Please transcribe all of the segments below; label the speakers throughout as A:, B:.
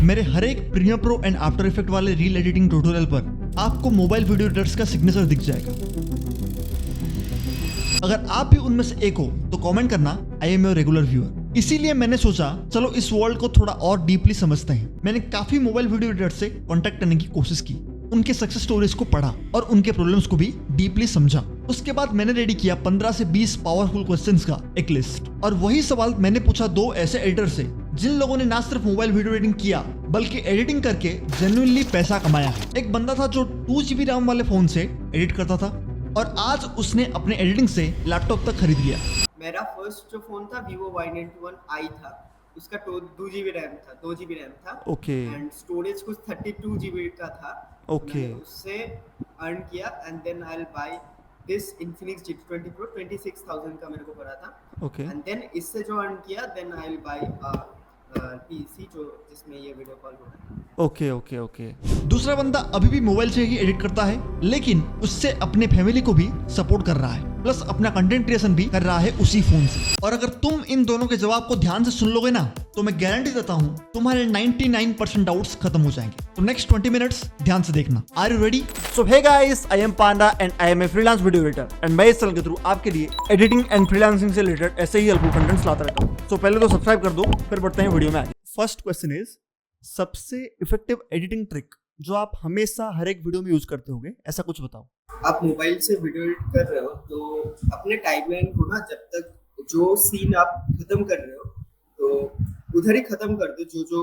A: मेरे हर एक Premiere Pro and After Effect वाले रील एडिटिंग ट्यूटोरियल पर आपको मोबाइल वीडियो एडिटर्स का सिग्नेचर दिख जाएगा। अगर आप भी उनमें से एक हो तो कमेंट करना I am your regular viewer. इसीलिए मैंने सोचा चलो इस वर्ल्ड को थोड़ा और डीपली समझते हैं। मैंने काफी मोबाइल वीडियो एडिटर से कांटेक्ट करने की कोशिश की, उनके सक्सेस स्टोरीज को पढ़ा और उनके प्रॉब्लम्स को भी डीपली समझा। उसके बाद मैंने रेडी किया 15 से 20 पावरफुल क्वेश्चंस का एक लिस्ट, और वही सवाल मैंने पूछा दो ऐसे एडिटर से जिन लोगों ने ना सिर्फ मोबाइल वीडियो एडिटिंग किया बल्कि एडिटिंग करके जेन्युइनली पैसा कमाया है। एक बंदा था जो 2 GB रैम वाले फोन से एडिट करता था और आज उसने अपने एडिटिंग से लैपटॉप तक खरीद लिया।
B: मेरा फर्स्ट जो फोन था Vivo Y91i था, उसका 2 GB रैम था, 2 GB रैम था।
A: ओके
B: एंड स्टोरेज कुछ 32 GB का था।
A: ओके
B: मैंने उससे अर्न किया and then I will buy this Infinix G20 Pro 26,000 का मेरे को पड़ा था।
A: ओके
B: एंड देन इससे जो अर्न किया then I will buy PC जो जिसमें ये वीडियो कॉल हो रहा है।
A: Okay okay okay. दूसरा बंदा अभी भी मोबाइल से ही एडिट करता है, लेकिन उससे अपने फैमिली को भी सपोर्ट कर रहा है, प्लस अपना कंटेंट क्रिएशन भी कर रहा है उसी फोन से। और अगर तुम इन दोनों के जवाब को ध्यान से सुन लोगे ना तो मैं गारंटी देता हूँ तुम्हारे 99% डाउट्स खत्म हो जाएंगे। तो नेक्स्ट 20 मिनट्स ध्यान से देखना। Are you ready? So hey guys, I am Panda and I am a freelance video editor and मैं इस चैनल के थ्रू आपके लिए एडिटिंग एंड फ्रीलांसिंग से रिलेटेड ऐसे ही हेल्पफुल कंटेंट्स लाता रहता हूँ। तो पहले तो सब्सक्राइब कर दो, फिर बढ़ते हैं वीडियो में आगे। फर्स्ट क्वेश्चन इज, सबसे इफेक्टिव एडिटिंग ट्रिक जो आप हमेशा हर एक वीडियो में यूज करते होगे, ऐसा कुछ बताओ।
B: आप मोबाइल से वीडियो एडिट कर रहे हो तो अपने टाइमलाइन को ना, जब तक जो सीन आप खत्म कर रहे हो तो उधर ही खत्म कर दो। जो जो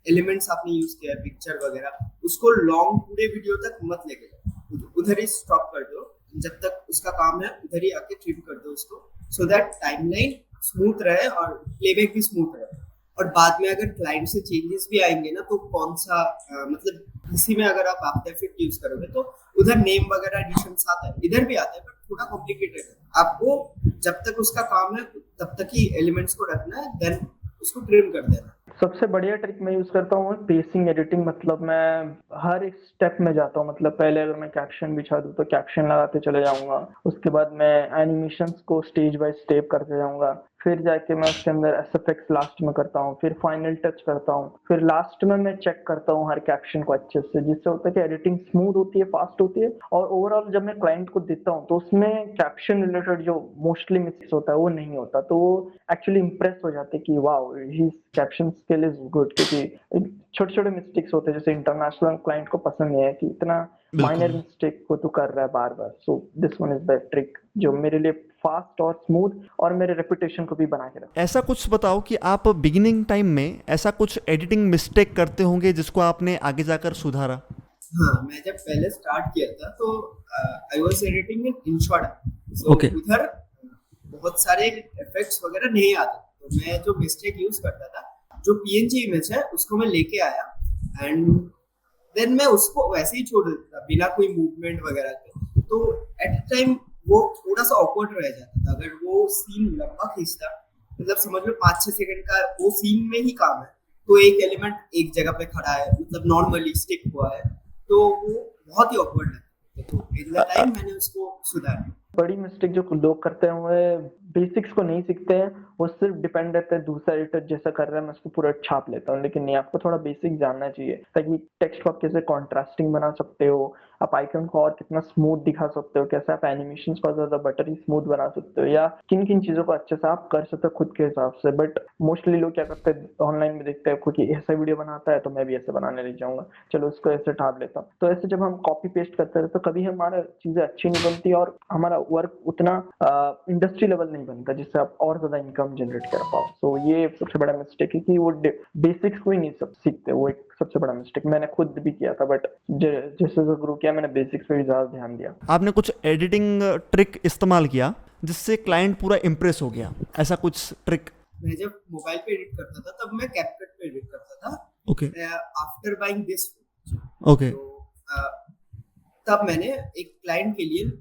B: एलिमेंट्स आपने यूज किया है, पिक्चर वगैरह, उसको लॉन्ग पूरे वीडियो तक मत लेके जाओ, उधर ही स्टॉप कर दो। जब तक उसका काम है उधर ही आके ट्रिम कर दो उसको, सो दैट टाइमलाइन स्मूथ रहे और प्लेबैक भी स्मूथ रहे। और बाद में अगर क्लाइंट से चेंजेस भी आएंगे ना तो कौन सा मतलब इसी में अगर आप आफ्टर इफेक्ट यूज करोगे तो उधर नेम वगैरह एडिशंस आता है, इधर भी आता है बट थोड़ा कॉम्प्लिकेटेड है। आपको जब तक उसका काम है तब तक ही एलिमेंट्स को रखना है, देन उसको ट्रिम कर देना।
C: सबसे बढ़िया ट्रिक मैं यूज करता हूँ पेसिंग एडिटिंग। मतलब मैं हर एक स्टेप में जाता हूँ। मतलब पहले अगर मैं कैप्शन बिछा दूँ तो कैप्शन लगाते चले जाऊंगा, उसके बाद मैं एनिमेशंस को स्टेज बाय स्टेप करते जाऊंगा, फिर जाके मैं उसके अंदर एसएफएक्स लास्ट में करता हूँ, फिर फाइनल टच करता हूँ, फिर लास्ट में मैं चेक करता हूँ हर कैप्शन को अच्छे से, जिससे होता है कि एडिटिंग स्मूथ होती है, फास्ट होती है। और ओवरऑल जब मैं क्लाइंट को देता हूँ तो उसमें कैप्शन रिलेटेड जो मोस्टली मिस्टेक्स होता है वो नहीं होता, तो वो एक्चुअली इम्प्रेस हो जाते कि wow he caption skill is good. क्योंकि छोटे छोटे मिस्टेक्स होते हैं जैसे इंटरनेशनल क्लाइंट को पसंद नहीं है कि इतना माइनर मिस्टेक को तू कर रहा है बार बार। So this one is the trick जो मेरे लिए फास्ट और स्मूथ और मेरे रेपुटेशन को भी बना के रखा।
A: ऐसा कुछ बताओ कि आप बिगिनिंग टाइम में ऐसा कुछ एडिटिंग मिस्टेक करते होंगे जिसको आपने आगे जाकर सुधारा।
B: हाँ, मैं जब पहले स्टार्ट किया था तो I was editing in InShot, सो उधर बहुत सारे इफेक्ट्स वगैरह नहीं आते, तो मैं जो मिस्टेक यूज करता था, जो PNG इमेज है उसको मैं लेके आया एंड देन मैं उसको वैसे ही छोड़ देता था बिना कोई मूवमेंट वगैरह के। तो एट टाइम वो थोड़ा सा ऑकवर्ड रह जाता था। अगर वो सीन लंबा खींचता, मतलब समझ लो 5-6 सेकंड का वो सीन में ही काम है, तो एक एलिमेंट एक जगह पे खड़ा है, मतलब नॉर्मली स्टिक हुआ है, तो वो बहुत ही ऑकवर्ड है। तो इन द टाइम मैंने उसको सुधारा।
C: बड़ी मिस्टेक जो लोग करते हैं वो बेसिक्स को नहीं सीखते हैं, वो सिर्फ डिपेंड रहता है दूसरा एडिटर जैसा कर रहा है मैं उसको पूरा छाप लेता हूँ। लेकिन नहीं, आपको थोड़ा बेसिक जानना चाहिए ताकि टेक्स्ट को आप कैसे कॉन्ट्रास्टिंग बना सकते हो, आप आइकन को और कितना स्मूथ दिखा सकते हो, कैसे आप एनिमेशंस को ज्यादा बटरी स्मूथ बना सकते हो, या किन किन चीजों को अच्छे से आप कर सकते हो खुद के हिसाब से। बट मोस्टली लोग क्या करते हैं, ऑनलाइन में देखते हैं कोई कि ऐसा वीडियो बनाता है तो मैं भी ऐसे बनाने लग जाऊंगा, चलो उसको ऐसे ठाप लेता हूँ। तो ऐसे जब हम कॉपी पेस्ट करते हैं तो कभी हमारा चीजें अच्छी नहीं बनती और हमारा वर्क उतना इंडस्ट्री लेवल नहीं बनता जिससे आप और ज्यादा इनकम जनरेट कर पाओ। तो ये सबसे बड़ा मिस्टेक है कि वो बेसिक्स को ही नहीं सब सीखते, वो एक सबसे बड़ा मिस्टेक मैंने खुद भी किया था। बट जैसे गुरु किया मैंने बेसिक्स पे भी ज्यादा ध्यान दिया।
A: आपने कुछ एडिटिंग ट्रिक इस्तेमाल किया जिससे क्लाइंट पूरा इम्प्रेस हो गया, ऐसा कुछ ट्रिक?
B: मैं जब मोबाइल पे एडिट करता था तब मैं कैपकट पे एडिट करता था।
A: Okay
B: after buying this
A: okay.
B: तब मैंने एक क्लाइंट के लिए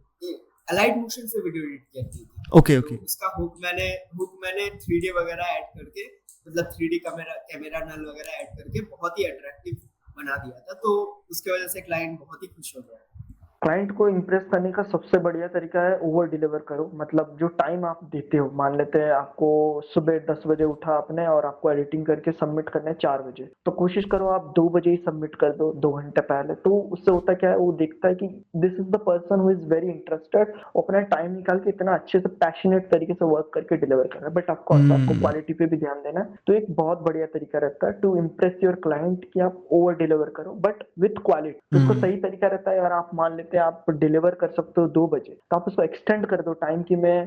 B: अलाइड मोशन से वीडियो एडिट किया थी।
A: Okay okay.
B: तो उसका हुक मैंने 3D वगैरह ऐड करके, मतलब 3D कैमरा नल वगैरह ऐड करके बहुत ही अट्रैक्टिव बना दिया था। तो उसके वजह से क्लाइंट बहुत ही खुश हो गया।
C: क्लाइंट को इम्प्रेस करने का सबसे बढ़िया तरीका है ओवर डिलीवर करो। मतलब जो टाइम आप देते हो, मान लेते हैं आपको सुबह 10 बजे उठा आपने और आपको एडिटिंग करके सबमिट करना है 4 बजे, तो कोशिश करो आप 2 बजे ही सबमिट कर दो, 2 घंटे पहले। तो उससे होता क्या है, वो देखता है कि this is the person who is very interested, अपना टाइम निकाल के इतना अच्छे से पैशनेट तरीके से वर्क करके डिलीवर कर रहा है। बट ऑफकोर्स आपको क्वालिटी पे भी ध्यान देना है। तो एक बहुत बढ़िया तरीका रहता है टू इम्प्रेस योर क्लाइंट कि आप ओवर डिलीवर करो बट विथ क्वालिटी। तो उसको सही तरीका रहता है, अगर आप मान लेते हैं आप डिलीवर कर सकते हो 2 बजे, तो आप उसको एक्सटेंड कर दो टाइम की मैं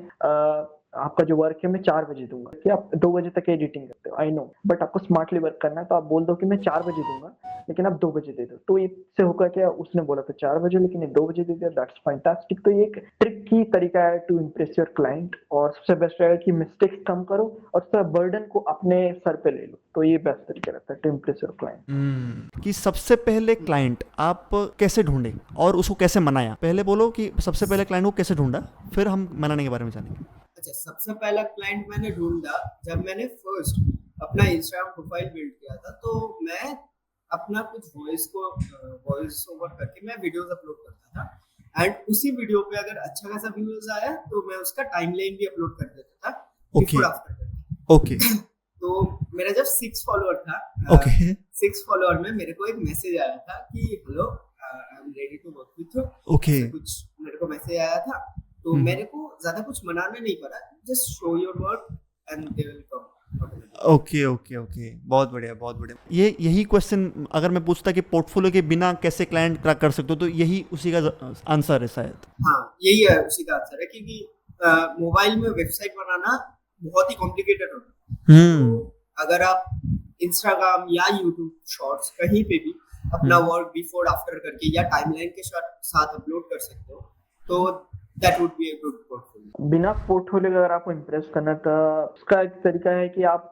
C: आपका जो वर्क है मैं 4 बजे दूंगा, कि आप 2 बजे तक एडिटिंग करते हो, आई नो, बट आपको स्मार्टली वर्क करना है। तो आप बोल दो कि मैं 4 बजे दूंगा लेकिन आप 2 बजे दे दो। तो इससे होगा क्या, उसने बोला था 4 बजे लेकिन ये 2 बजे दे दिया, दैट्स फैंटास्टिक। तो ये एक ट्रिकी तरीका है टू इम्प्रेस योर क्लाइंट। और सबसे बेस्ट रहेगा कि मिस्टेक्स कम करो और उसका बर्डन को अपने सर पे ले लो। तो ये बेस्ट तरीका रहता है टू इम्प्रेस योर क्लाइंट।
A: कि सबसे पहले क्लाइंट आप कैसे ढूंढे और उसको कैसे मनाया? पहले बोलो कि सबसे पहले क्लाइंट को कैसे ढूंढा, फिर हम मनाने के बारे में जानेंगे।
B: अच्छा, सबसे पहला क्लाइंट मैंने ढूंढा जब मैंने फर्स्ट अपना इंस्टाग्राम प्रोफाइल बिल्ड किया था। तो मैं अपना कुछ वॉइस ओवर करके मैं वीडियोस अपलोड करता था, एंड उसी वीडियो पे अगर अच्छा खासा व्यूज आया तो मैं उसका टाइमलाइन भी अपलोड कर देता था, बिफोर आफ्टर।
A: ओके
B: तो मेरा जब 6 फॉलोअर था,
A: ओके
B: 6 फॉलोअर में मेरे को एक मैसेज आया था कि hello, I am ready to work with you.
A: Okay
B: कुछ मेरे को मैसेज आया था। तो मेरे को ज्यादा कुछ मनाना नहीं पड़ा, just show your work and they will come.
A: Okay okay okay, बहुत बढ़िया बहुत बढ़िया। ये यही क्वेश्चन अगर मैं पूछता कि पोर्टफोलियो के बिना कैसे क्लाइंट क्रैक कर सकते हो, तो यही उसी का आंसर है शायद।
B: हाँ, यही है उसी का आंसर है, क्योंकि मोबाइल में वेबसाइट बनाना बहुत ही कॉम्प्लिकेटेड होता है। तो अगर आप इंस्टाग्राम या यूट्यूब शॉर्ट्स कहीं पे भी अपना वर्क बिफोर आफ्टर करके या टाइमलाइन के साथ अपलोड कर सकते हो, तो that would be a good portfolio.
C: बिना पोर्टफोलियो के अगर आपको इम्प्रेस करना है तो उसका एक तरीका है कि आप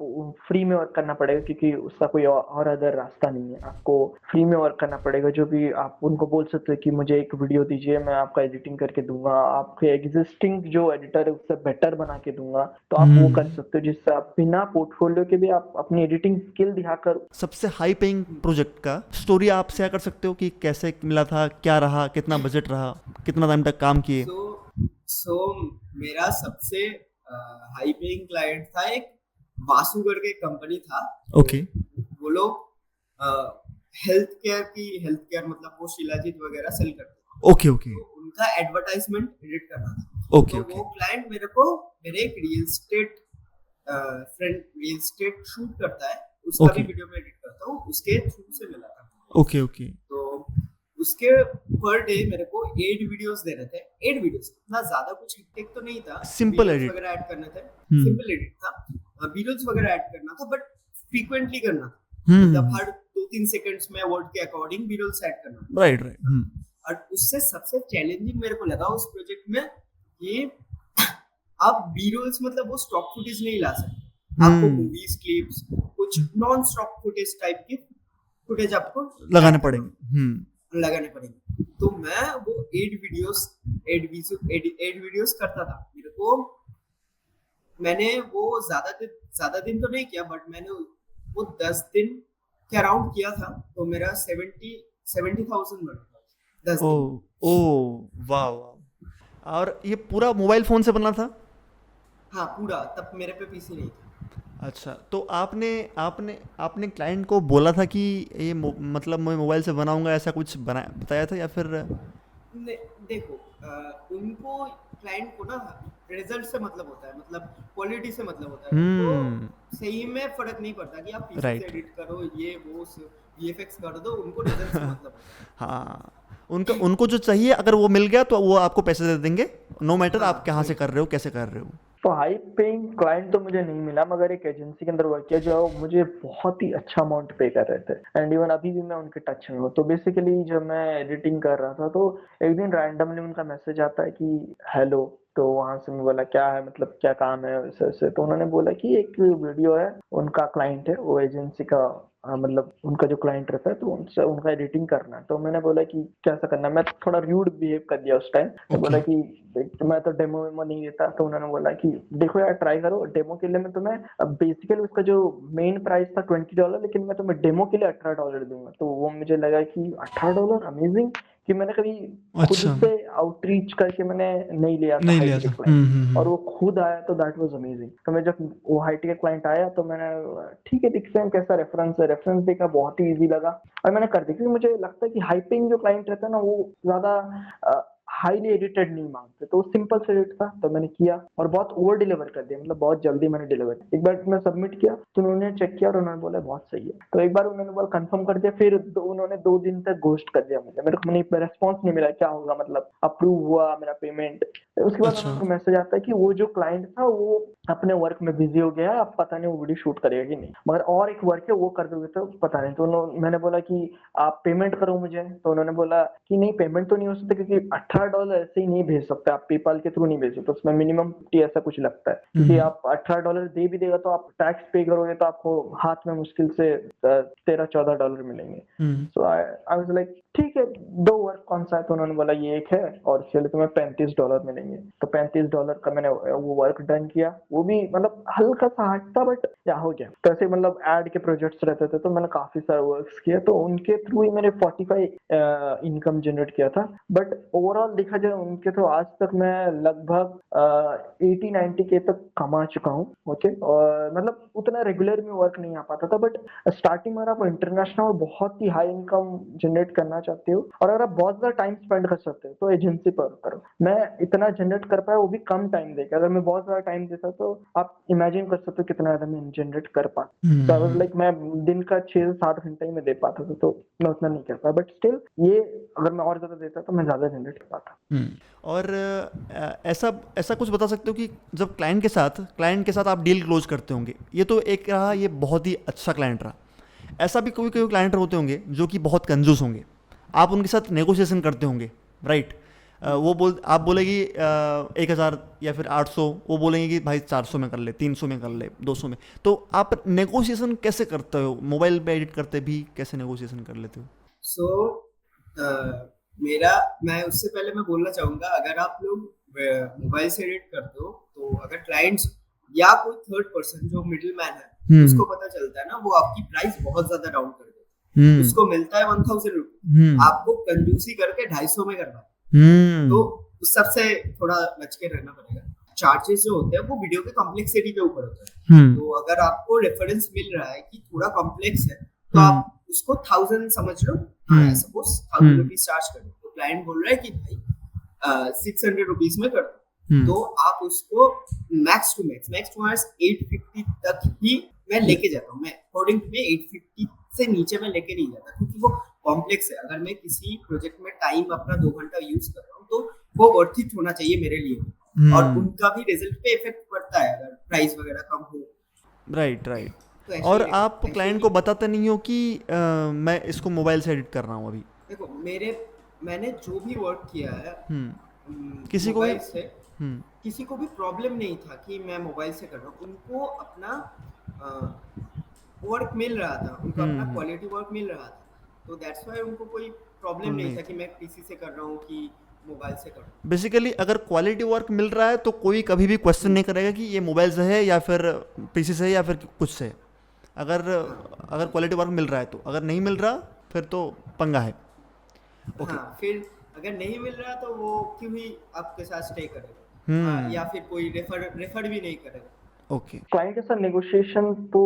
C: फ्री में वर्क करना पड़ेगा, क्योंकि उसका कोई और अदर रास्ता नहीं है। आपको फ्री में वर्क करना पड़ेगा। जो भी आप उनको बोल सकते हैं कि मुझे एक वीडियो दीजिए, मैं आपका एडिटिंग करके दूंगा, आपके एग्जिस्टिंग जो एडिटर है उससे बेटर बना के दूंगा। तो आप वो कर सकते हो, जिससे आप बिना पोर्टफोलियो के भी आप अपनी एडिटिंग स्किल दिखाकर।
A: सबसे हाई पेइंग प्रोजेक्ट का स्टोरी आप शेयर कर सकते हो कि कैसे मिला था, क्या रहा, कितना बजट रहा, कितना टाइम तक काम किए?
B: सो मेरा सबसे हाई पेइंग क्लाइंट था एक वासु करके कंपनी था।
A: ओके
B: वो लोग हेल्थ केयर मतलब वो शिलाजीत वगैरह सेल करते थे।
A: ओके ओके
B: तो उनका एडवर्टाइजमेंट एडिट करना था।
A: ओके
B: तो वो क्लाइंट मेरे एक रियल एस्टेट शूट करता है, उसका भी वीडियो में एडिट करता हूँ, उसके थ्रू से मिला था।
A: ओके ओके
B: तो उसके पर डे मेरे को 8 वीडियोस देने थे। 8 वीडियोस, इतना ज्यादा कुछ हेक्टिक तो नहीं था।
A: सिंपल एडिट
B: वगैरह ऐड करने थे, सिंपल एडिट था। वीडियोस वगैरह ऐड करना था, बट फ्रीक्वेंटली करना था। मतलब हर 2-3 सेकंड्स में वर्ड के अकॉर्डिंग वीडियोस ऐड करना था।
A: राइट।
B: और उससे सबसे चैलेंजिंग मेरे को लगा उस प्रोजेक्ट में कि आप वीडियोस मतलब वो स्टॉक फुटेज नहीं ला सकते। आपको मूवीज, क्लिप्स, कुछ नॉन स्टॉक फुटेज टाइप की फुटेज आपको
A: लगाने पड़ेंगे।
B: तो मैं वो 8 वीडियोस करता था। मैंने वो ज्यादा दिन तो नहीं किया, बट मैंने वो 10 दिन के अराउंड किया था। तो मेरा 70,000 बना था 10 दिन।
A: ओ वाह। और ये पूरा मोबाइल फोन से बना था?
B: हाँ, पूरा। तब मेरे पे पीसी नहीं था।
A: अच्छा, तो आपने क्लाइंट को बोला था कि ये मतलब मैं मोबाइल से बनाऊंगा, ऐसा कुछ बताया था या फिर?
B: देखो, उनको क्लाइंट को ना रिजल्ट से मतलब होता है, मतलब क्वालिटी से मतलब होता है। तो सही में फर्क नहीं पड़ता कि आप पीसी से एडिट करो, ये वो वीएफएक्स कर दो, उनको रिजल्ट से मतलब है।
A: हाँ, उनको जो चाहिए अगर वो मिल गया तो वो आपको पैसे दे देंगे, नो मैटर आप कहाँ से कर रहे हो, कैसे कर रहे हो।
C: तो हाई पेइंग क्लाइंट तो मुझे नहीं मिला, मगर एक एजेंसी के अंदर वर्क किया जो मुझे बहुत ही अच्छा अमाउंट पे कर रहे थे, एंड इवन अभी भी मैं उनके टच में हूँ। तो बेसिकली जब मैं एडिटिंग कर रहा था तो एक दिन रैंडमली उनका मैसेज आता है कि हेलो। तो वहां से मैं बोला क्या है, मतलब क्या काम है वैसे। तो उन्होंने बोला कि एक वीडियो है, उनका क्लाइंट है वो एजेंसी का, मतलब उनका जो क्लाइंट रहता है, तो उनसे उनका एडिटिंग करना है। तो मैंने बोला कि कैसा करना है। मैं थोड़ा रूड बिहेव कर दिया उस टाइम। तो बोला कि मैं तो डेमो वेमो नहीं देता, तो उन्होंने बोला कि देखो यार ट्राई करो डेमो के लिए, मैं तुम्हें बेसिकली उसका जो मेन प्राइस था $20, लेकिन मैं तुम्हें डेमो के लिए $18 दूंगा। तो वो मुझे लगा कि $18 अमेजिंग, कि मैंने कभी खुद
A: अच्छा,
C: से आउटरीच करके मैंने नहीं लिया था
A: नहीं
C: हाई
A: लिया था।
C: टिकट क्लाइंट, और
A: हम्म।
C: वो खुद आया तो दैट वाज अमेजिंग। तो मैं जब वो हाई टिकट क्लाइंट आया तो मैंने ठीक है देखते हैं कैसा रेफरेंस है, रेफरेंस देखा, बहुत ही इजी लगा और मैंने कर दी, क्योंकि मुझे लगता है कि हाई पेइंग जो क्लाइंट रहता है ना वो ज्यादा हाईली एडिटेड नहीं मांगते, तो सिंपल से रेट था तो मैंने किया और बहुत ओवर डिलीवर कर दिया, मतलब बहुत जल्दी मैंने डिलीवर। एक बार मैं सबमिट किया तो उन्होंने चेक किया और उन्होंने बोला बहुत सही है, तो एक बार उन्होंने बोला कंफर्म कर दिया, फिर उन्होंने 2 दिन तक घोस्ट कर दिया मुझे, मेरे को नहीं रेस्पॉन्स नहीं मिला, क्या होगा मतलब अप्रूव हुआ मेरा पेमेंट। उसके बाद
A: अच्छा।
C: उन्होंने मैसेज आता है कि वो जो क्लाइंट था वो अपने वर्क में बिजी हो गया है, अब पता नहीं वो वीडियो शूट करेगा कि नहीं, मगर और एक वर्क है वो कर दोगे तो पता नहीं। तो मैंने बोला कि आप पेमेंट करो मुझे, तो उन्होंने बोला कि नहीं पेमेंट तो नहीं हो सकता, क्योंकि $18 ऐसे ही नहीं भेज सकते, आप पेपाल के थ्रू नहीं भेज सकते, उसमें मिनिमम 50 ऐसा कुछ लगता है, क्योंकि आप $18 दे भी देगा तो आप टैक्स पे करोगे तो आपको हाथ में मुश्किल से $13-14 मिलेंगे।
A: हम्म।
C: सो आई वाज लाइक ठीक है, 2 वर्क कौन सा है, तो उन्होंने बोला ये एक है और इसके लिए तुम्हें $35 मिलेंगे। तो $35 का मैंने वो वर्क डन किया, वो भी मतलब हल्का सा हार्ड था बट क्या हो गया। तो ऐसे मतलब एड के प्रोजेक्ट्स रहते थे तो मैंने काफी सारे वर्क्स किए, तो उनके थ्रू ही मैंने 45 इनकम जनरेट किया था। बट ओवरऑल देखा जाए उनके तो आज तक मैं लगभग 80-90 के तक कमा चुका हूँ। ओके, और मतलब उतना रेगुलर में वर्क नहीं आ पाता था, बट स्टार्टिंग में अगर आप इंटरनेशनल और बहुत ही हाई इनकम जनरेट करना चाहते हो और अगर आप बहुत ज्यादा टाइम स्पेंड कर सकते हो तो एजेंसी पर करो। मैं इतना जनरेट कर पाया वो भी कम टाइम देकर, अगर मैं बहुत ज्यादा टाइम देता तो आप इमेजिन कर सकते हो कितना ज्यादा मैं जनरेट कर पाता। तो आई वाज लाइक मैं दिन का 6 से 7 घंटे ही में दे पाता था, तो मैं उतना नहीं कर पाया, बट स्टिल ये अगर मैं और ज्यादा देता तो मैं ज्यादा जनरेट कर पाता।
A: और ऐसा ऐसा कुछ बता सकते हो कि जब क्लाइंट के साथ आप डील क्लोज करते होंगे, ये तो एक रहा, ये बहुत ही अच्छा क्लाइंट रहा, ऐसा भी कोई कोई क्लाइंट होते होंगे जो कि बहुत कंजूस होंगे, आप उनके साथ नेगोशिएशन करते होंगे, राइट? आप बोलेगी 1,000 या फिर 800, वो बोलेंगे कि भाई 400 में कर ले, 300 में कर ले, 200 में। तो आप नेगोशिएशन कैसे करते हो? मोबाइल पे एडिट करते भी कैसे नेगोशिएशन कर लेते हो?
B: सो मेरा मैं उससे पहले मैं बोलना चाहूंगा, अगर आप लोग मोबाइल से एडिट करते हो तो अगर क्लाइंट्स या कोई थर्ड पर्सन जो मिडिल मैन है उसको पता चलता है ना, वो आपकी प्राइस बहुत ज्यादा डाउन कर देता है। उसको मिलता है 1000 रुपीज, आपको कंजूसी करके 250 में करना है, तो उस सबसे थोड़ा बच के रहना पड़ेगा। चार्जेस जो होते हैं वो वीडियो के कॉम्प्लेक्सिटी के ऊपर होता है, तो अगर आपको रेफरेंस मिल रहा है कि थोड़ा कॉम्प्लेक्स है तो आप उसको 1000 समझ लो, सपोज 1000 रुपीज चार्ज करो, तो क्लाइंट बोल रहा है कि भाई 600 रुपीज में कर दो, तो आप उसको मैक्स टू मैक्स 850 तक ही मैं लेके जाता हूँ। मैं अकॉर्डिंग टू मैं 850 से नीचे मैं लेके नहीं जाता, क्योंकि वो कॉम्प्लेक्स है। अगर मैं किसी प्रोजेक्ट में टाइम अपना 2 घंटा यूज कर रहा हूँ तो वो वर्थ इट होना चाहिए मेरे लिए, और उनका भी रिजल्ट पे इफेक्ट पड़ता है अगर प्राइस वगैरह कम हो।
A: Right, right.
B: तो
A: और आप क्लाइंट को बताते नहीं हो कि मैं इसको मोबाइल से एडिट कर रहा हूँ अभी?
B: देखो मैंने जो भी वर्क किया है
A: किसी को भी
B: मोबाइल से, किसी को भी प्रॉब्लम नहीं था कि मैं मोबाइल से कर रहा हूँ। उनको अपना वर्क मिल रहा था, उनको अपना क्वालिटी वर्क मिल रहा था, तो दैट्स व्हाई उनको कोई प्रॉब्लम नहीं था कि मैं पीसी से कर रहा हूँ कि मोबाइल से कर रहा हूँ।
A: बेसिकली अगर क्वालिटी वर्क मिल रहा है तो कोई कभी भी क्वेश्चन नहीं करेगा कि ये मोबाइल से है या फिर पीसी से है या फिर कुछ से है। अगर क्वालिटी वर्क मिल रहा है तो, अगर नहीं मिल रहा फिर तो पंगा है।
B: हाँ, फिर अगर नहीं मिल रहा तो वो क्यों ही आपके साथ स्टे करेगा, या फिर कोई रेफर भी नहीं करेगा।
A: ओके।
C: क्लाइंट के साथ नेगोशिएशन तो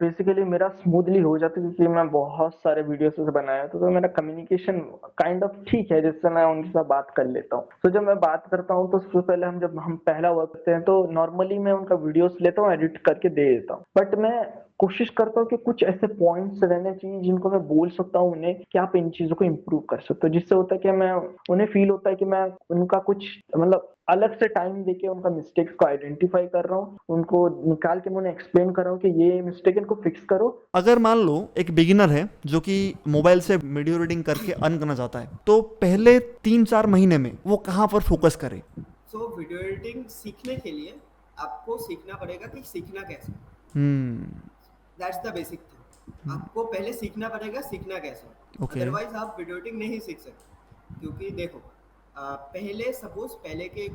C: बेसिकली मेरा स्मूथली हो जाता है, क्योंकि मैं बहुत सारे वीडियोस से बनाया तो मेरा कम्युनिकेशन काइंड ऑफ ठीक है, जिससे मैं उनके साथ बात कर लेता हूँ। तो जब मैं बात करता हूँ तो सबसे पहले जब हम पहला वर्क करते हैं तो नॉर्मली मैं उनका वीडियोस लेता हूँ, एडिट करके दे देता हूँ, बट मैं कोशिश करता हूँ कि कुछ ऐसे पॉइंट्स रहने चाहिए जिनको मैं बोल सकता हूँ उन्हें कि आप इन चीजों को इम्प्रूव कर सकते हो, जिससे होता है कि मैं उन्हें फील होता है कि मैं उनका कुछ मतलब अलग से टाइम देके उनका मिस्टेक्स को आइडेंटिफाई कर रहा हूँ, उनको निकाल के मैं उन्हें एक्सप्लेन कर रहा हूँ कि ये मिस्टेक इनको फिक्स करो।
A: अगर मान लो एक बिगिनर है जो कि मोबाइल से वीडियो रीडिंग करके अर्न करना चाहता है, तो पहले 3-4 महीने में वो कहाँ पर फोकस करे?
B: सो वीडियो एडिटिंग सीखने के लिए आपको सीखना पड़ेगा कि सीखना कैसे। That's the basic thing. आपको पहले सीखना पड़ेगा सीखना कैसे, अदरवाइज आप वीडियो एडिटिंग नहीं सीख सकते। क्योंकि देखो पहले के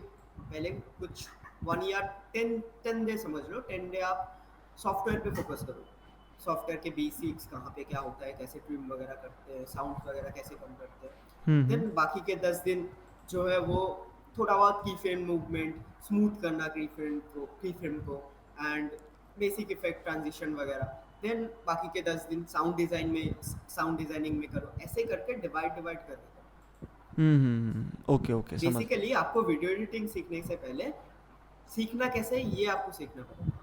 B: पहले कुछ 1 या 10 डे समझ लो, 10 डे आप सॉफ्टवेयर पे फोकस करो। सॉफ्टवेयर के बेसिक्स, कहाँ पे क्या होता है, कैसे ट्रिम वगैरह करते हैं, साउंड वगैरह कैसे कम करते हैं। देन बाकी के 10 दिन जो है वो थोड़ा बहुत की फ्रेम मूवमेंट स्मूथ करना, की फ्रेम को एंड बेसिक इफेक्ट ट्रांजिशन वगैरह। देन बाकी के 10 दिन साउंड डिजाइनिंग में करो। ऐसे करके डिवाइड कर देते।
A: ओके ओके, समझ।
B: बेसिकली आपको वीडियो एडिटिंग सीखने से पहले सीखना कैसे है ये आपको सीखना पड़ेगा।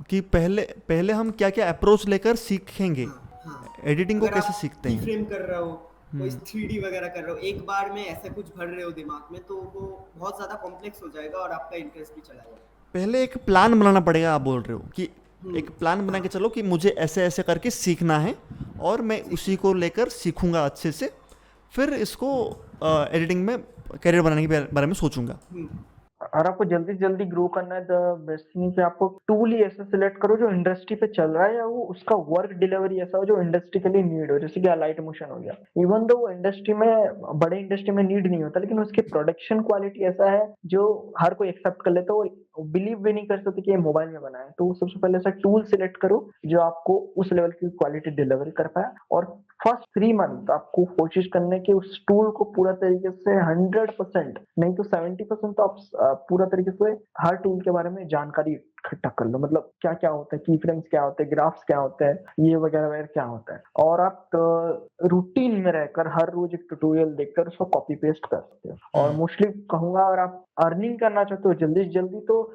A: कि पहले पहले हम क्या क्या अप्रोच लेकर सीखेंगे,
B: हाँ हाँ।
A: एडिटिंग को
B: अगर
A: कैसे
B: आप
A: सीखते
B: की
A: हैं।
B: फ्रेम कर रहे हो, कोई 3D वगैरह कर रहे हो, एक बार में ऐसे कुछ भर रहे हो दिमाग में, तो वो बहुत ज्यादा कॉम्प्लेक्स हो जाएगा और आपका इंटरेस्ट भी चला जाएगा।
A: पहले एक प्लान बनाना पड़ेगा, आप बोल रहे हो कि एक प्लान बना के
B: हाँ,
A: चलो कि मुझे ऐसे ऐसे करके सीखना है और मैं उसी को लेकर सीखूंगा अच्छे से, फिर इसको एडिटिंग में करियर बनाने के बारे में सोचूंगा।
B: हम्म,
C: और आपको जल्दी से जल्दी ग्रो करना है, द बेस्ट थिंग कि आपको टूल ही ऐसा सिलेक्ट करो जो इंडस्ट्री पे चल रहा है, या वो उसका वर्क डिलीवरी ऐसा हो जो इंडस्ट्री के लिए नीड हो। जैसे कि लाइट मोशन हो गया, इवन दो वो इंडस्ट्री में, बड़े इंडस्ट्री में नीड नहीं होता, लेकिन उसकी प्रोडक्शन क्वालिटी ऐसा है जो हर कोई एक्सेप्ट कर लेता है, वो बिलीव भी नहीं कर सकते कि ये मोबाइल में बना है। तो सबसे पहले ऐसा टूल सिलेक्ट करो जो आपको उस लेवल की क्वालिटी डिलीवर कर पाए, और फर्स्ट 3 मंथ आपको कोशिश करने की उस टूल को पूरा तरीके से 100% नहीं तो 70% तो आप पूरा तरीके से हर टूल के बारे में जानकारी इकट्ठा कर लो। मतलब क्या क्या होता है, की फ्रेम्स क्या होते हैं, ग्राफ्स क्या होते हैं, ये वगैरह वगैरह क्या होता है, और आप रूटीन में रहकर हर रोज एक ट्यूटोरियल देखकर उसको कॉपी पेस्ट कर सकते हो। और मोस्टली कहूंगा, अगर आप अर्निंग करना चाहते हो जल्दी से जल्दी, तो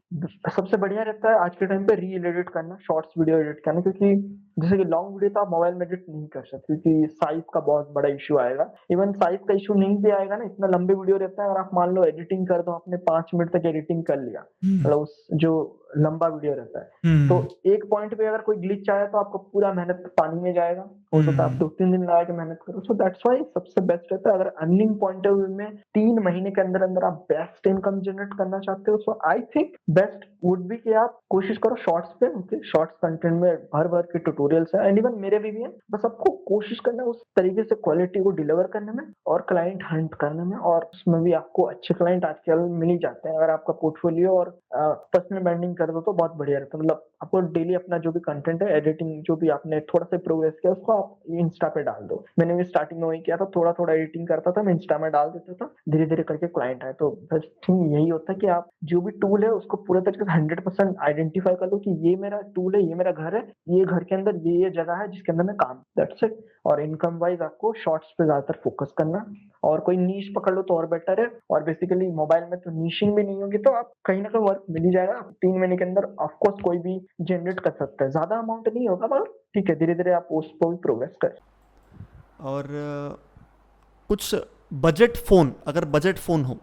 C: सबसे बढ़िया रहता है आज के टाइम पे रील एडिट करना, शॉर्ट्स वीडियो एडिट करना। क्योंकि जैसे कि लॉन्ग वीडियो तो आप मोबाइल में एडिट नहीं कर सकते, क्योंकि साइज का बहुत बड़ा इश्यू आएगा। इवन साइज का इश्यू नहीं भी आएगा ना, इतना लंबे वीडियो रहता है, अगर आप मान लो एडिटिंग कर दो, आपने 5 मिनट तक एडिटिंग कर लिया, मतलब उस जो लंबा वीडियो रहता है, तो एक पॉइंट पे अगर कोई ग्लिच आया तो आपका पूरा मेहनत पानी में जाएगा। हो सकता है आप 2-3 दिन लगा के मेहनत करो। सो दैट्स वाई सबसे बेस्ट रहता है, अगर अर्निंग पॉइंट ऑफ व्यू में 3 महीने के अंदर अंदर आप बेस्ट इनकम जनरेट करना चाहते हो, so I think best would be कि आप कोशिश करो शॉर्ट्स पे। ओके, शॉर्ट्स कंटेंट में भर भर के ट्यूटोरियल्स है, एंड इवन मेरे भी है। बस आपको कोशिश करना है उस तरीके से क्वालिटी को डिलीवर करने में और क्लाइंट हंट करने में, और उसमें भी आपको अच्छे क्लाइंट आजकल मिल ही जाते हैं। अगर आपका पोर्टफोलियो और पर्सनल ब्रांडिंग कर दो तो बहुत बढ़िया रहता है। मतलब आपको डेली अपना जो भी कंटेंट है, एडिटिंग जो भी आपने थोड़ा सा प्रोग्रेस किया, उसको आप इंस्टा पे डाल दो। मैंने भी स्टार्टिंग में वही किया था, थोड़ा थोड़ा एडिटिंग करता था, मैं इंस्टा में डाल देता था, धीरे धीरे करके क्लाइंट आए। तो बेस्ट थिंग यही होता है कि आप जो भी टूल है उसको पूरे तरीके से 100% आइडेंटिफाई कर लो कि ये मेरा टूल है, ये मेरा घर है, ये घर के अंदर ये जगह है जिसके अंदर मैं काम, दैट्स इट। और इनकम वाइज आपको शॉर्ट्स पे ज्यादातर फोकस करना, और कोई नीश पकड़ लो तो और बेटर है। और बेसिकली मोबाइल में तो नीशिंग भी नहीं होगी तो आप कहीं ना कहीं वर्क मिल ही जाएगा। 3 महीने के अंदर ऑफकोर्स कोई भी जनरेट कर सकता है, ज्यादा अमाउंट नहीं होगा, मगर ठीक है, धीरे धीरे आप उस पर भी प्रोग्रेस कर।
A: और कुछ बजट फ़ोन, अगर बजट फ़ोन हो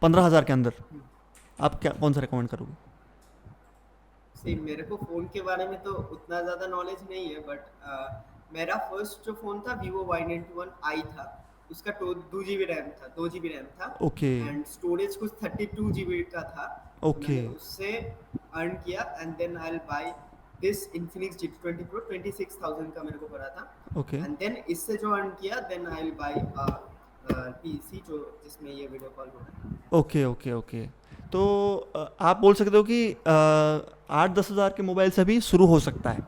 A: 15,000 के अंदर, आप क्या कौन सा रिकमेंड करोगे।
B: See, मेरे को फोन के बारे में तो उतना ज्यादा नॉलेज नहीं है, बट मेरा फर्स्ट जो फोन था Vivo Y91i था। उसका 2 GB रैम था, 2 GB रैम था,
A: ओके
B: एंड स्टोरेज कुछ 32 GB का था।
A: ओके
B: मैंने उससे अर्न किया, and then I will buy this Infinix GT20 Pro 26,000 का मेरे को पड़ा था।
A: ओके
B: एंड देन इससे जो अर्न किया, then I will buy PC जो जिसमें ये वीडियो कॉल हो रहा है।
A: Okay okay okay. तो आप बोल सकते हो कि 8-10 हज़ार के मोबाइल से भी शुरू हो सकता है।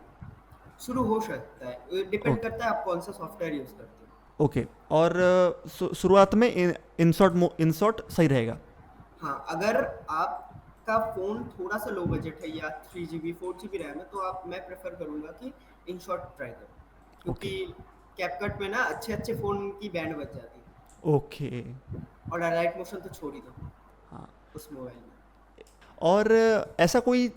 B: शुरू हो सकता है, डिपेंड
A: ओके
B: करता है आप कौन सा सॉफ्टवेयर यूज करते हो।
A: ओके। और शुरुआत में इंसॉर्ट सही रहेगा।
B: हाँ, अगर आपका फोन थोड़ा सा लो बजट है या 3 GB 4 GB रैम है, तो मैं प्रेफर करूंगा कि InShot ट्राई करो,
A: ओके
B: क्योंकि कैपकट में ना अच्छे अच्छे फोन की बैंड बज जाती है,
A: ओके।
B: और लाइट मोशन तो छोड़ ही दो
A: हाँ,
B: उस मोबाइल में।
A: और ऐसा कोई,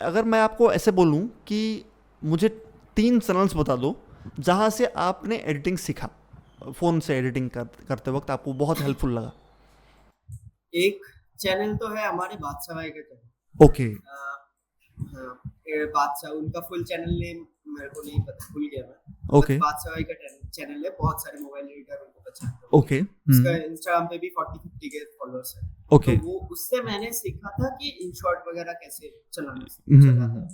A: अगर मैं आपको ऐसे बोलूँ कि मुझे 3 चैनल्स बता दो जहाँ से आपने एडिटिंग सीखा, फ़ोन से एडिटिंग करते वक्त आपको बहुत हेल्पफुल लगा।
B: एक चैनल तो है हमारे बादशाह भाई का चैनल।
A: ओके
B: हाँ, बादशाह, उनका फुल चैनल नेम मेरे को नहीं पता, भूल गया मैं।
A: ओके
B: बस बादशाह भाई का चैनल है, बहुत सारे मोबाइल एडिटर उनको पहचानते हो।
A: ओके
B: उसका इंस्टाग्राम पे भी 40-50 के फॉलोअर्स है।
A: ओके
B: तो वो उससे मैंने सीखा था कि InShot वगैरह कैसे चलाता है।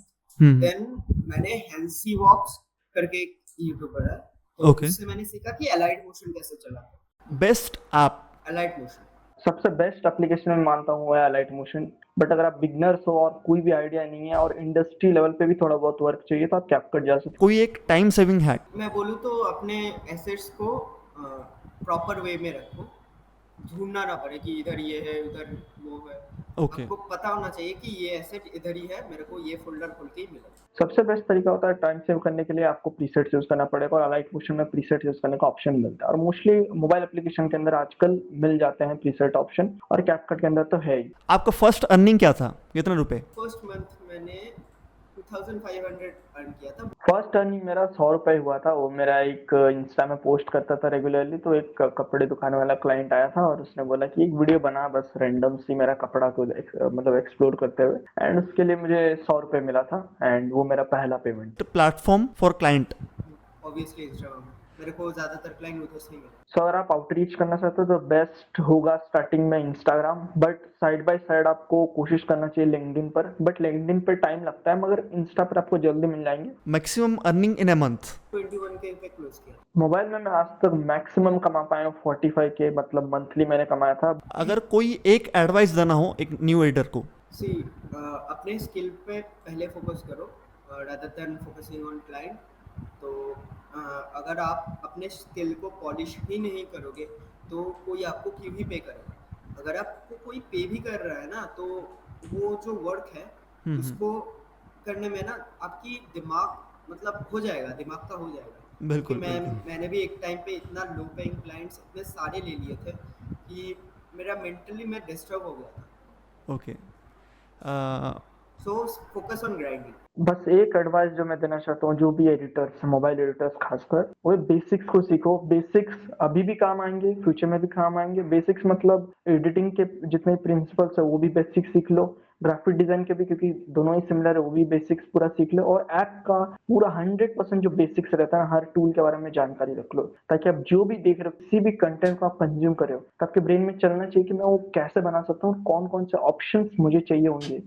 B: देन मैंने हैंसी वॉक्स करके एक यूट्यूबर है, तो
A: ओके।
B: उससे मैंने सीखा कि अलाइट मोशन कैसे चलाता है।
A: Best app.
B: अलाइट मोशन
C: सबसे बेस्ट एप्लीकेशन मैं मानता हूँ वो है अलाइट मोशन। बट अगर आप बिगनर्स हो और कोई भी आइडिया नहीं है और इंडस्ट्री लेवल पे भी थोड़ा बहुत वर्क चाहिए तो आप कैपकट जा सकते हो।
A: कोई एक टाइम सेविंग हैक?
B: मैं बोलूँ तो अपने एसेट्स को प्रॉपर वे में रखो, ढूंढना ना पड़े कि इधर ये है उधर वो है।
A: ओके।
B: आपको पता होना चाहिए कि ये एसेट इधर ही है, मेरे को ये फोल्डर खोल के ही मिला।
C: सबसे बेस्ट तरीका होता है टाइम सेव करने के लिए आपको प्रीसेट्स यूज करना पड़ेगा और अलाइट मोशन में प्रीसेट्स यूज करने का ऑप्शन मिलता है और मोस्टली मोबाइल एप्लीकेशन के अंदर आजकल मिल जाते हैं प्रीसेट ऑप्शन और कैपकट के अंदर तो है ही।
A: आपका फर्स्ट अर्निंग क्या था? कितने रुपए?
B: फर्स्ट मंथ मैंने 2500 अर्न किया था।
C: फर्स्ट अर्निंग मेरा 100 रुपये हुआ था। वो मेरा एक इंस्टा में पोस्ट करता था रेगुलरली, तो एक कपड़े दुकान वाला क्लाइंट आया था और उसने बोला कि एक वीडियो बना बस रैंडम सी मेरा कपड़ा को मतलब एक्सप्लोर करते हुए, एंड उसके लिए मुझे 100 रुपये मिला था एंड वो मेरा पहला payment.
A: Platform for client?
B: Obviously Instagram, मेरे को ज्यादातर क्लाइंट उधर से ही मिला।
C: सो अगर आप आउटरीच करना चाहते हो तो बेस्ट होगा स्टार्टिंग में Instagram, but side by side आपको कोशिश करना चाहिए लिंक्डइन पर। बट लिंक्डइन पर टाइम लगता है मगर इंस्टा पर आपको जल्दी मिल जाएंगे।
A: Maximum earning in a month?
B: 21K पे क्लोज किया।
C: मोबाइल में मैं आज तक मैक्सिमम कमा पाया हूँ 45K, मतलब मंथली मैंने कमाया था।
A: अगर कोई एक एडवाइस देना हो एक न्यू एडिटर को?
B: सी अपने स्किल पे पहले फोकस करो rather than focusing on client. तो अगर आप अपने स्किल को पॉलिश ही नहीं करोगे तो कोई आपको क्यों ही पे करेगा। अगर आपको कोई पे भी कर रहा है ना तो वो जो वर्क है उसको करने में ना आपकी दिमाग मतलब हो जाएगा, दिमाग का हो जाएगा।
A: बिल्कुल
B: क्योंकि
A: बिल्कुल।
B: मैंने भी एक टाइम पे इतना लो पेइंग क्लाइंट्स इतने सारे ले लिए थे कि मेरा मेंटली मैं डिस्टर्ब हो गया था।
A: Okay.
B: So focus on grinding.
C: बस एक एडवाइस जो मैं देना चाहता हूँ जो भी एडिटर्स, मोबाइल एडिटर्स खासकर, वो बेसिक्स को सीखो। बेसिक्स अभी भी काम आएंगे, फ्यूचर में भी काम आएंगे। बेसिक्स मतलब एडिटिंग के जितने प्रिंसिपल्स है वो भी बेसिक्स सीख लो, ग्राफिक डिजाइन के भी, क्योंकि दोनों ही सिमिलर है, वो भी बेसिक्स पूरा सीख लो और ऐप का पूरा 100% जो बेसिक्स रहता है हर टूल के बारे में जानकारी रख लो, ताकि आप जो भी देख रहे हो किसी भी कंटेंट को आप कंज्यूम कर रहे हो तो आपके ब्रेन में चलना चाहिए कि मैं वो कैसे बना सकता हूँ, कौन कौन से ऑप्शंस मुझे चाहिए होंगे